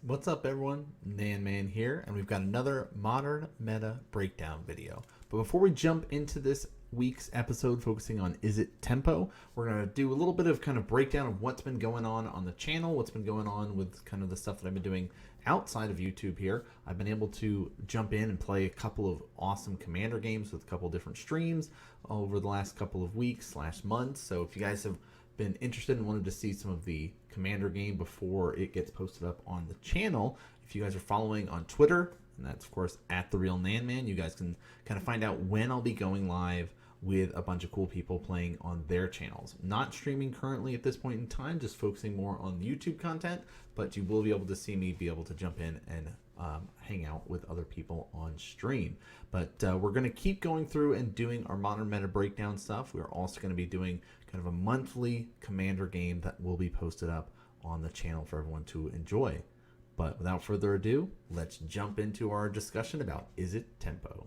What's up everyone, NanMan here, and we've got another Modern Meta Breakdown video. But before we jump into this week's episode focusing on Izzet Tempo, we're going to do a little bit of kind of breakdown of what's been going on the channel, what's been going on with kind of the stuff that I've been doing outside of YouTube here. I've been able to jump in and play a couple of awesome Commander games with a couple of different streams over the last couple of weeks / months. So if you guys have been interested and wanted to see some of the Commander game before it gets posted up on the channel, if you guys are following on Twitter, and that's of course at the real NanMan, you guys can kind of find out when I'll be going live with a bunch of cool people playing on their channels. Not streaming currently at this point in time, just focusing more on the YouTube content, but you will be able to see me be able to jump in and hang out with other people on stream. But we're going to keep going through and doing our Modern Meta Breakdown stuff. We're also going to be doing kind of a monthly Commander game that will be posted up on the channel for everyone to enjoy. But without further ado, let's jump into our discussion about Izzet Tempo.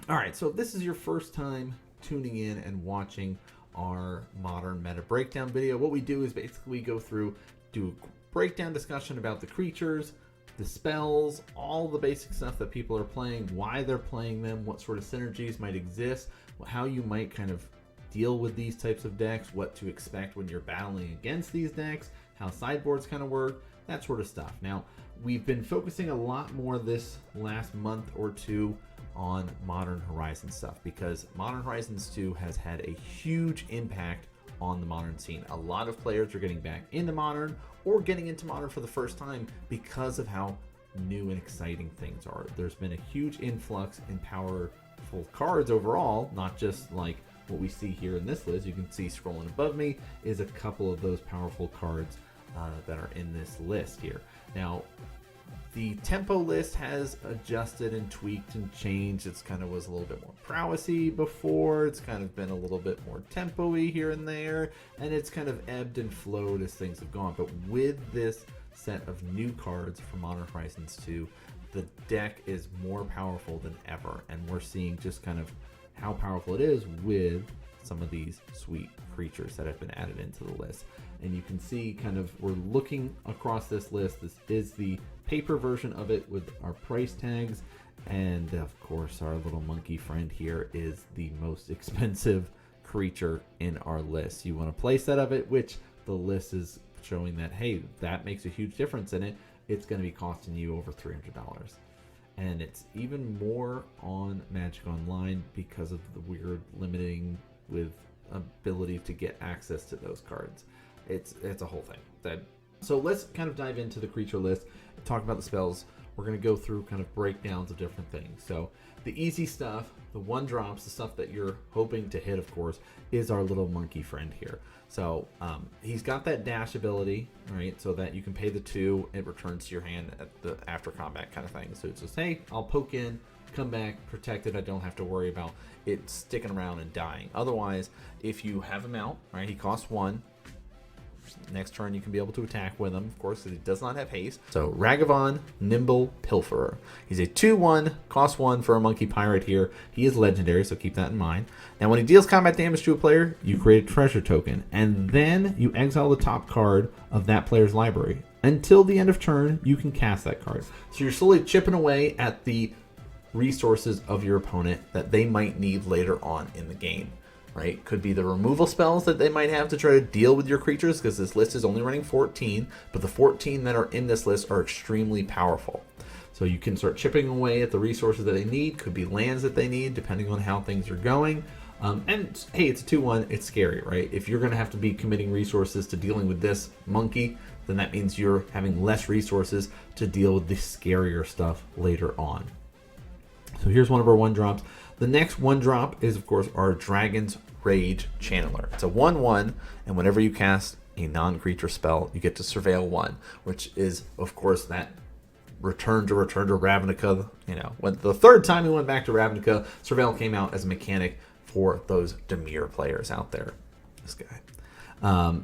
All right, so if this is your first time tuning in and watching our Modern Meta Breakdown video, what we do is basically we go through, do a breakdown discussion about the creatures, the spells, all the basic stuff that people are playing, why they're playing them, what sort of synergies might exist, how you might kind of deal with these types of decks, what to expect when you're battling against these decks, how sideboards kind of work, that sort of stuff. Now, we've been focusing a lot more this last month or two on Modern Horizons stuff because Modern Horizons 2 has had a huge impact on the Modern scene. A lot of players are getting back into Modern or getting into Modern for the first time because of how new and exciting things are. There's been a huge influx in powerful cards overall, not just like what we see here in this list. You can see scrolling above me is a couple of those powerful cards that are in this list here. Now, the tempo list has adjusted and tweaked and changed. It's kind of was a little bit more prowessy before. It's kind of been a little bit more tempo-y here and there, and it's kind of ebbed and flowed as things have gone. But with this set of new cards for Modern Horizons 2, the deck is more powerful than ever, and we're seeing just kind of how powerful it is with some of these sweet creatures that have been added into the list. And you can see kind of we're looking across this list. This is the paper version of it with our price tags, and of course our little monkey friend here is the most expensive creature in our list. You want a play set of it, which the list is showing that, hey, that makes a huge difference in it. It's going to be costing you over $300. And it's even more on Magic Online because of the weird limiting with ability to get access to those cards. It's a whole thing. So let's kind of dive into the creature list and talk about the spells. We're going to go through kind of breakdowns of different things. So the easy stuff, the one drops, the stuff that you're hoping to hit, of course, is our little monkey friend here. So he's got that dash ability, right? So that you can pay the 2, it returns to your hand at the after combat kind of thing. So it's just, hey, I'll poke in, come back, protected. I don't have to worry about it sticking around and dying. Otherwise, if you have him out, right, he costs 1. Next turn you can be able to attack with him, of course, because he does not have haste. So Ragavan, Nimble Pilferer. He's a 2/1, cost 1 for a monkey pirate here. He is legendary, so keep that in mind. Now when he deals combat damage to a player, you create a treasure token, and then you exile the top card of that player's library. Until the end of turn, you can cast that card. So you're slowly chipping away at the resources of your opponent that they might need later on in the game. Right? Could be the removal spells that they might have to try to deal with your creatures, because this list is only running 14, but the 14 that are in this list are extremely powerful. So you can start chipping away at the resources that they need. Could be lands that they need, depending on how things are going. And hey, it's a 2/1, it's scary, right? If you're going to have to be committing resources to dealing with this monkey, then that means you're having less resources to deal with the scarier stuff later on. So here's one of our 1-drops. The next 1-drop is, of course, our Dragon's Rage Channeler. It's a 1/1, and whenever you cast a non-creature spell, you get to Surveil 1, which is, of course, that return to Ravnica. You know, when the third time we went back to Ravnica, Surveil came out as a mechanic for those Dimir players out there. This guy.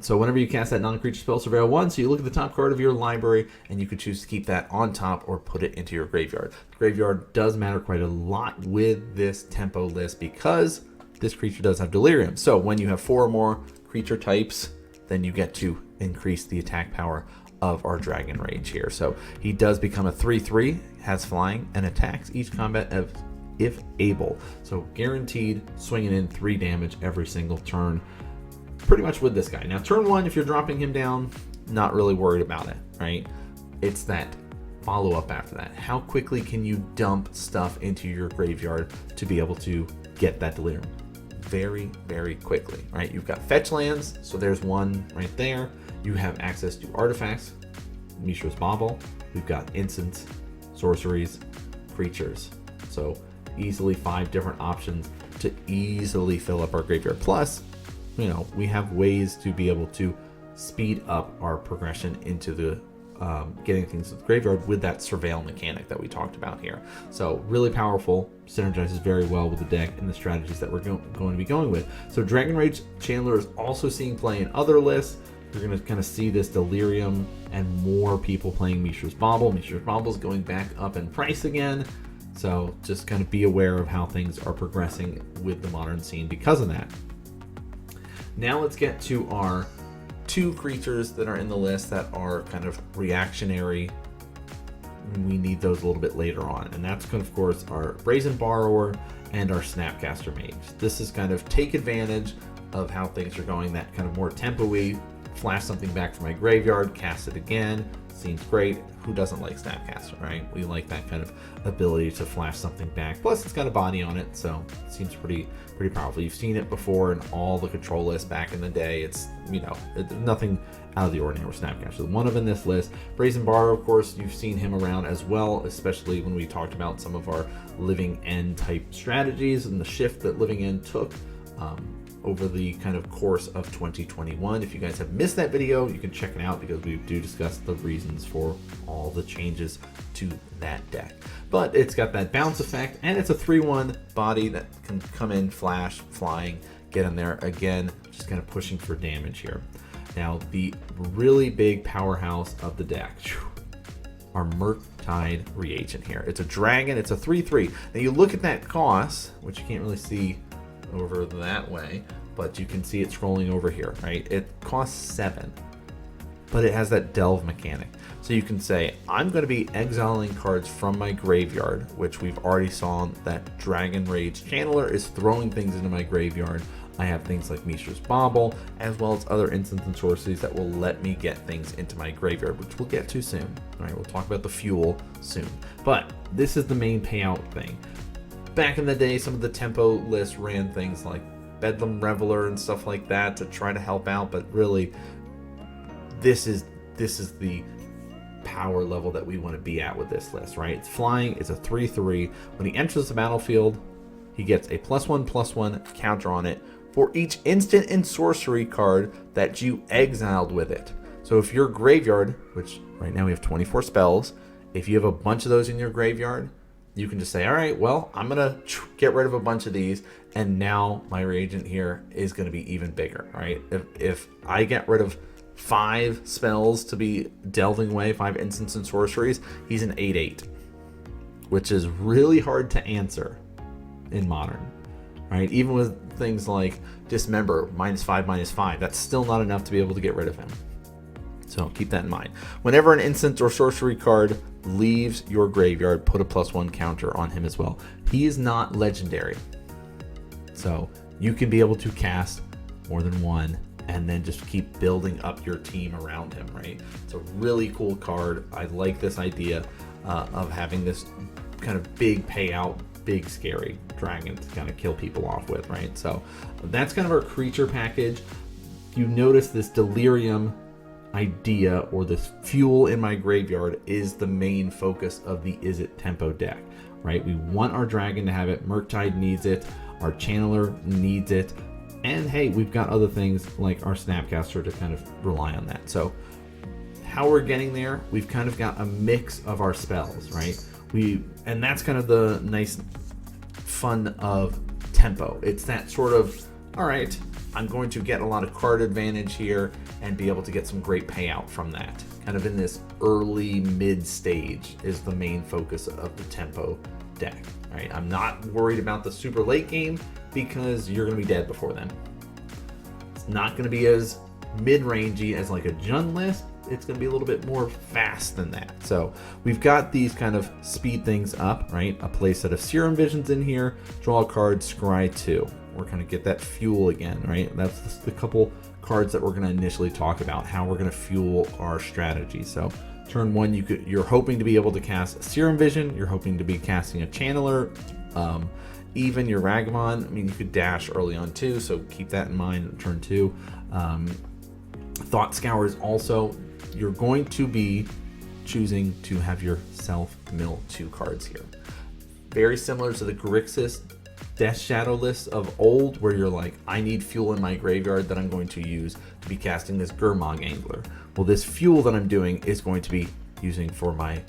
So whenever you cast that non-creature spell, Surveil 1, so you look at the top card of your library, and you could choose to keep that on top or put it into your graveyard. The graveyard does matter quite a lot with this tempo list because this creature does have Delirium. So when you have 4 or more creature types, then you get to increase the attack power of our Dragon Rage here. So he does become a 3/3, has flying, and attacks each combat if able. So guaranteed swinging in 3 damage every single turn, pretty much with this guy. Now turn 1, if you're dropping him down, not really worried about it, right? It's that follow up after that. How quickly can you dump stuff into your graveyard to be able to get that delirium? Very, very quickly, right? You've got fetch lands, so there's one right there. You have access to artifacts, Mishra's Bauble. We've got instants, sorceries, creatures. So easily 5 different options to easily fill up our graveyard. Plus, you know, we have ways to be able to speed up our progression into the getting things to the graveyard with that surveil mechanic that we talked about here. So really powerful, synergizes very well with the deck and the strategies that we're going to be going with. So Dragon Rage Chandler is also seeing play in other lists. You're going to kind of see this delirium and more people playing Mishra's Bauble. Mishra's Bauble is going back up in price again. So just kind of be aware of how things are progressing with the modern scene because of that. Now let's get to our 2 creatures that are in the list that are kind of reactionary. We need those a little bit later on. And that's, of course, our Brazen Borrower and our Snapcaster Mage. This is kind of take advantage of how things are going, that kind of more tempo-y, flash something back from my graveyard, cast it again, seems great. Who doesn't like Snapcaster, right? We like that kind of ability to flash something back. Plus, it's got a body on it, so it seems pretty powerful. You've seen it before in all the control lists back in the day. It's, you know, nothing out of the ordinary with Snapcaster. One of in this list. Brazen Borrower, of course, you've seen him around as well, especially when we talked about some of our Living End type strategies and the shift that Living End took over the kind of course of 2021. If you guys have missed that video, you can check it out because we do discuss the reasons for all the changes to that deck. But it's got that bounce effect, and it's a 3/1 body that can come in, flash, flying, get in there again, just kind of pushing for damage here. Now, the really big powerhouse of the deck, our Murktide Regent here. It's a dragon, it's a 3/3. Now you look at that cost, which you can't really see over that way, but you can see it scrolling over here, right? It costs 7, but it has that delve mechanic. So you can say, I'm going to be exiling cards from my graveyard, which we've already saw that Dragon Rage Channeler is throwing things into my graveyard. I have things like Mishra's Bauble, as well as other instants and sorceries that will let me get things into my graveyard, which we'll get to soon. All right, we'll talk about the fuel soon. But this is the main payout thing. Back in the day, some of the tempo lists ran things like Bedlam Reveler and stuff like that to try to help out, but really, this is the power level that we want to be at with this list, right? It's flying, it's a 3/3. When he enters the battlefield, he gets a +1/+1 counter on it for each instant and sorcery card that you exiled with it. So if your graveyard, which right now we have 24 spells, if you have a bunch of those in your graveyard, you can just say, all right, well, I'm going to get rid of a bunch of these, and now my reagent here is going to be even bigger, right? If I get rid of 5 spells to be delving away, 5 instants and sorceries, he's an 8/8, which is really hard to answer in Modern, right? Even with things like Dismember, -5/-5, that's still not enough to be able to get rid of him. So keep that in mind. Whenever an instant or sorcery card leaves your graveyard, put a +1 counter on him as well. He is not legendary, so you can be able to cast more than one and then just keep building up your team around him, right? It's a really cool card. I like this idea of having this kind of big payout, big scary dragon to kind of kill people off with, right? So that's kind of our creature package. You notice this delirium idea, or this fuel in my graveyard, is the main focus of the Izzet tempo deck, right? We want our dragon to have it. Murktide needs it. Our channeler needs it. And hey, we've got other things like our Snapcaster to kind of rely on that. So how we're getting there, we've kind of got a mix of our spells, right? And that's kind of the nice fun of tempo. It's that sort of, all right, I'm going to get a lot of card advantage here and be able to get some great payout from that. Kind of in this early mid stage is the main focus of the tempo deck, right? I'm not worried about the super late game because you're going to be dead before then. not going to be as mid-rangey as like a Jund list. It's going to be a little bit more fast than that. So we've got these kind of speed things up, right? A playset of Serum Visions in here, draw a card, scry 2. We're going to get that fuel again, right? That's the couple cards that we're going to initially talk about, how we're going to fuel our strategy. So turn 1, you're hoping to be able to cast Serum Vision. You're hoping to be casting a Channeler, even your Ragavan. I mean, you could dash early on too, so keep that in mind. Turn 2. Thought Scour is also, you're going to be choosing to have yourself mill 2 cards here. Very similar to the Grixis Death Shadow list of old, where you're like, I need fuel in my graveyard that I'm going to use to be casting this Gurmag Angler. Well, this fuel that I'm doing is going to be using for my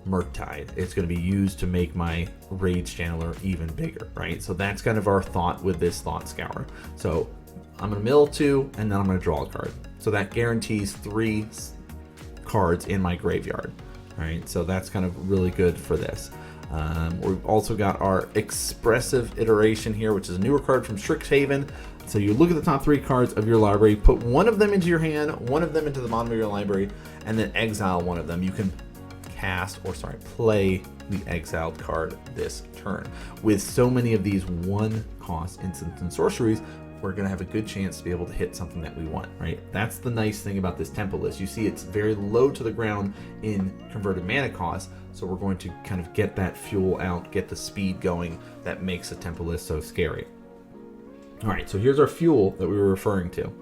Murktide. It's going to be used to make my Rage Channeler even bigger, right? So that's kind of our thought with this Thought Scour. So I'm going to mill 2, and then I'm going to draw a card. So that guarantees 3 cards in my graveyard, right? So that's kind of really good for this. We've also got our Expressive Iteration here, which is a newer card from Strixhaven. So you look at the top 3 cards of your library, put one of them into your hand, one of them into the bottom of your library, and then exile one of them. You can play the exiled card this turn. With so many of these 1-cost instants and sorceries, we're going to have a good chance to be able to hit something that we want, right? That's the nice thing about this tempo list. You see it's very low to the ground in converted mana cost, so we're going to kind of get that fuel out, get the speed going that makes the tempo list so scary. All right, so here's our fuel that we were referring to.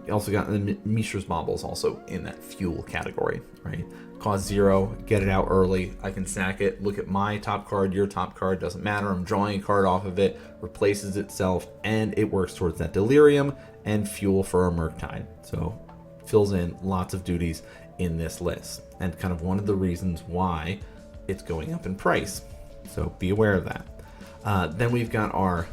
You also got the Mishra's Baubles also in that fuel category, right? Cost 0, get it out early. I can sack it, look at my top card, your top card, doesn't matter. I'm drawing a card off of it, replaces itself, and it works towards that Delirium and fuel for our Murktide. So fills in lots of duties in this list, and kind of one of the reasons why it's going up in price. So be aware of that. Then we've got our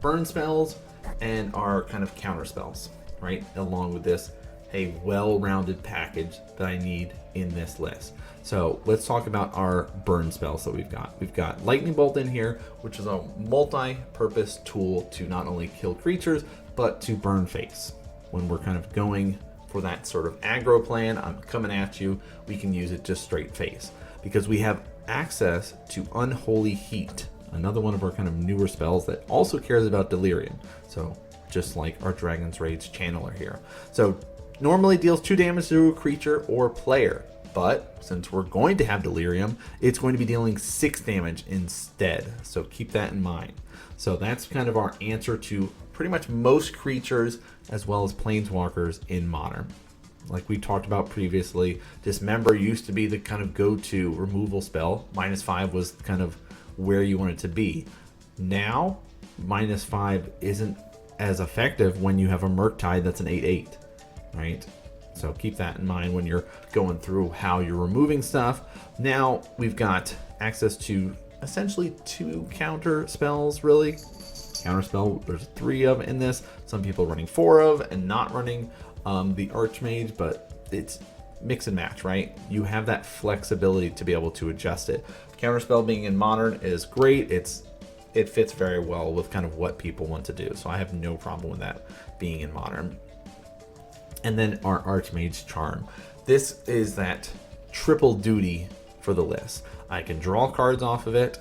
burn spells and our kind of counter spells, right? Along with this, a well-rounded package that I need in this list. So let's talk about our burn spells that we've got. We've got Lightning Bolt in here, which is a multi-purpose tool to not only kill creatures, but to burn face. When we're kind of going for that sort of aggro plan, I'm coming at you, we can use it just straight face. Because we have access to Unholy Heat, another one of our kind of newer spells that also cares about Delirium. So just like our Dragon's Rage Channeler here. So normally deals 2 damage to a creature or player, but since we're going to have Delirium, it's going to be dealing 6 damage instead. So keep that in mind. So that's kind of our answer to pretty much most creatures as well as planeswalkers in Modern. Like we talked about previously, Dismember used to be the kind of go-to removal spell. -5 was kind of where you want it to be. Now, -5 isn't as effective when you have a Murktide that's an 8/8. Right? So keep that in mind when you're going through how you're removing stuff. Now we've got access to essentially 2 counter spells, really. Counter spell, there's 3 of in this. Some people running 4 of and not running the Archmage, but it's mix and match, right? You have that flexibility to be able to adjust it. Counter spell being in Modern is great. It fits very well with kind of what people want to do. So I have no problem with that being in Modern. And then our Archmage Charm. This is that triple duty for the list. I can draw cards off of it,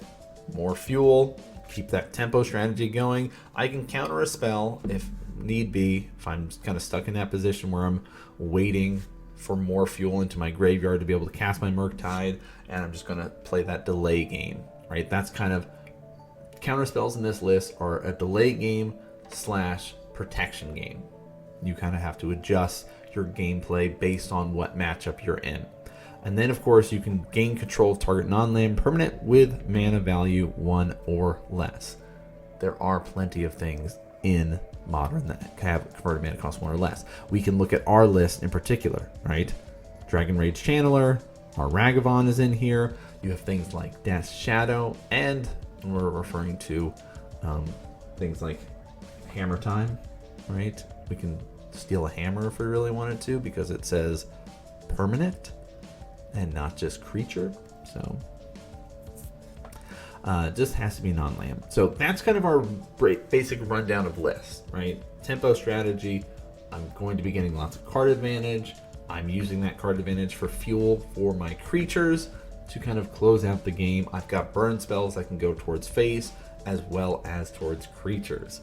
more fuel, keep that tempo strategy going. I can counter a spell if need be, if I'm kind of stuck in that position where I'm waiting for more fuel into my graveyard to be able to cast my Murktide, and I'm just going to play that delay game, right? That's kind of, counter spells in this list are a delay game / protection game. You kind of have to adjust your gameplay based on what matchup you're in. And then, of course, you can gain control of target non-land permanent with mana value 1 or less. There are plenty of things in Modern that have converted mana cost 1 or less. We can look at our list in particular, right? Dragon Rage Channeler, our Ragavan is in here. You have things like Death Shadow, and we're referring to things like Hammer Time, right? We can steal a hammer if we really wanted to because it says permanent and not just creature. So Just has to be non-land. So that's kind of our basic rundown of lists, right? Tempo strategy. I'm going to be getting lots of card advantage. I'm using that card advantage for fuel for my creatures to kind of close out the game. I've got burn spells that can go towards face as well as towards creatures.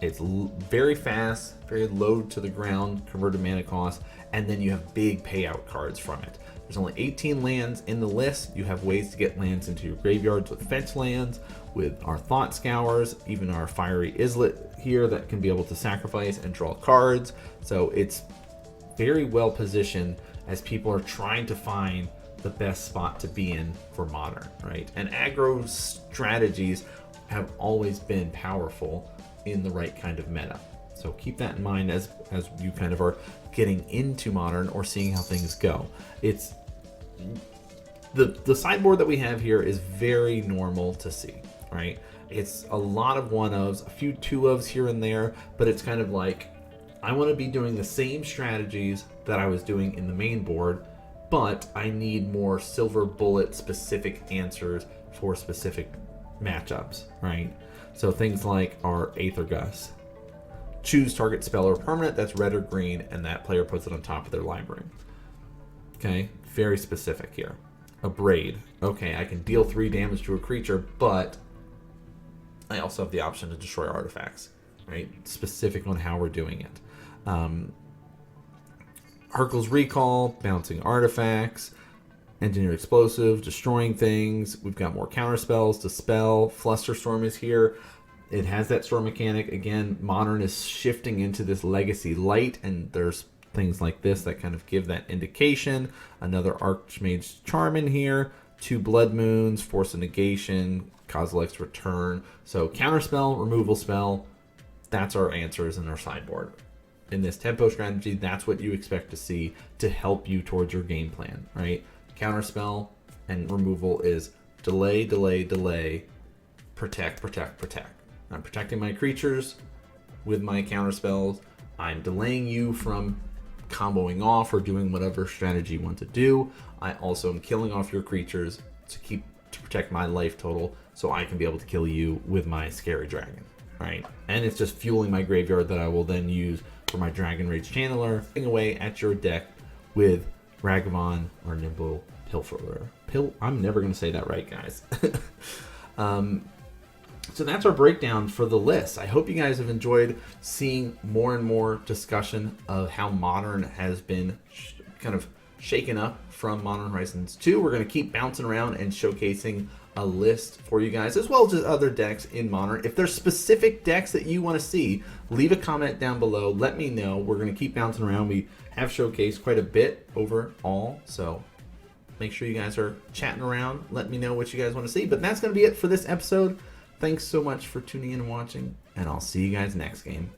It's very fast, very low to the ground, converted mana cost, and then you have big payout cards from it. There's only 18 lands in the list. You have ways to get lands into your graveyards with fetch lands, with our Thought Scours, even our Fiery Izzet here that can be able to sacrifice and draw cards. So it's very well positioned as people are trying to find the best spot to be in for Modern, right? And aggro strategies have always been powerful in the right kind of meta. So keep that in mind as you kind of are getting into Modern or seeing how things go. It's the sideboard that we have here is very normal to see, right? It's a lot of one-ofs, a few two-ofs here and there, but it's kind of like, I want to be doing the same strategies that I was doing in the main board, but I need more silver bullet specific answers for specific matchups, right? So things like our Aether Gust. Choose target spell or permanent that's red or green, and that player puts it on top of their library. Okay, very specific here. A Braid. Okay, I can deal 3 damage to a creature, but I also have the option to destroy artifacts, right? Specific on how we're doing it. Hurkyl's Recall, bouncing artifacts, Engineered Explosive, destroying things. We've got more counter spells to spell. Flusterstorm is here. It has that storm mechanic. Again, Modern is shifting into this Legacy Light, and there's things like this that kind of give that indication. Another Archmage's Charm in here. 2 Blood Moons, Force of Negation, Kozilek's Return. So counterspell, removal spell, that's our answers in our sideboard. In this tempo strategy, that's what you expect to see to help you towards your game plan, right? Counterspell and removal is delay, delay, delay, protect, protect, protect. I'm protecting my creatures with my counterspells. I'm delaying you from comboing off or doing whatever strategy you want to do. I also am killing off your creatures to protect my life total so I can be able to kill you with my Scary Dragon, right? And it's just fueling my graveyard that I will then use for my Dragon Rage Channeler, away at your deck with Ragavan or Nimble Pilferer. I'm never going to say that right, guys. So that's our breakdown for the list. I hope you guys have enjoyed seeing more and more discussion of how Modern has been kind of shaken up from Modern Horizons 2. We're going to keep bouncing around and showcasing a list for you guys, as well as other decks in Modern. If there's specific decks that you want to see, leave a comment down below. Let me know. We're going to keep bouncing around. We have showcased quite a bit overall, so make sure you guys are chatting around. Let me know what you guys want to see. But that's going to be it for this episode. Thanks so much for tuning in and watching, and I'll see you guys next game.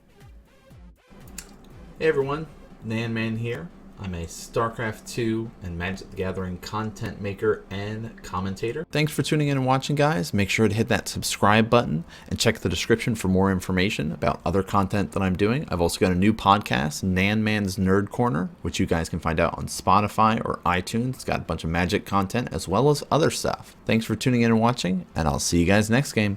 Hey everyone, NanMan here. I'm a StarCraft 2 and Magic the Gathering content maker and commentator. Thanks for tuning in and watching, guys. Make sure to hit that subscribe button and check the description for more information about other content that I'm doing. I've also got a new podcast, NanMan's Nerd Corner, which you guys can find out on Spotify or iTunes. It's got a bunch of Magic content as well as other stuff. Thanks for tuning in and watching, and I'll see you guys next game.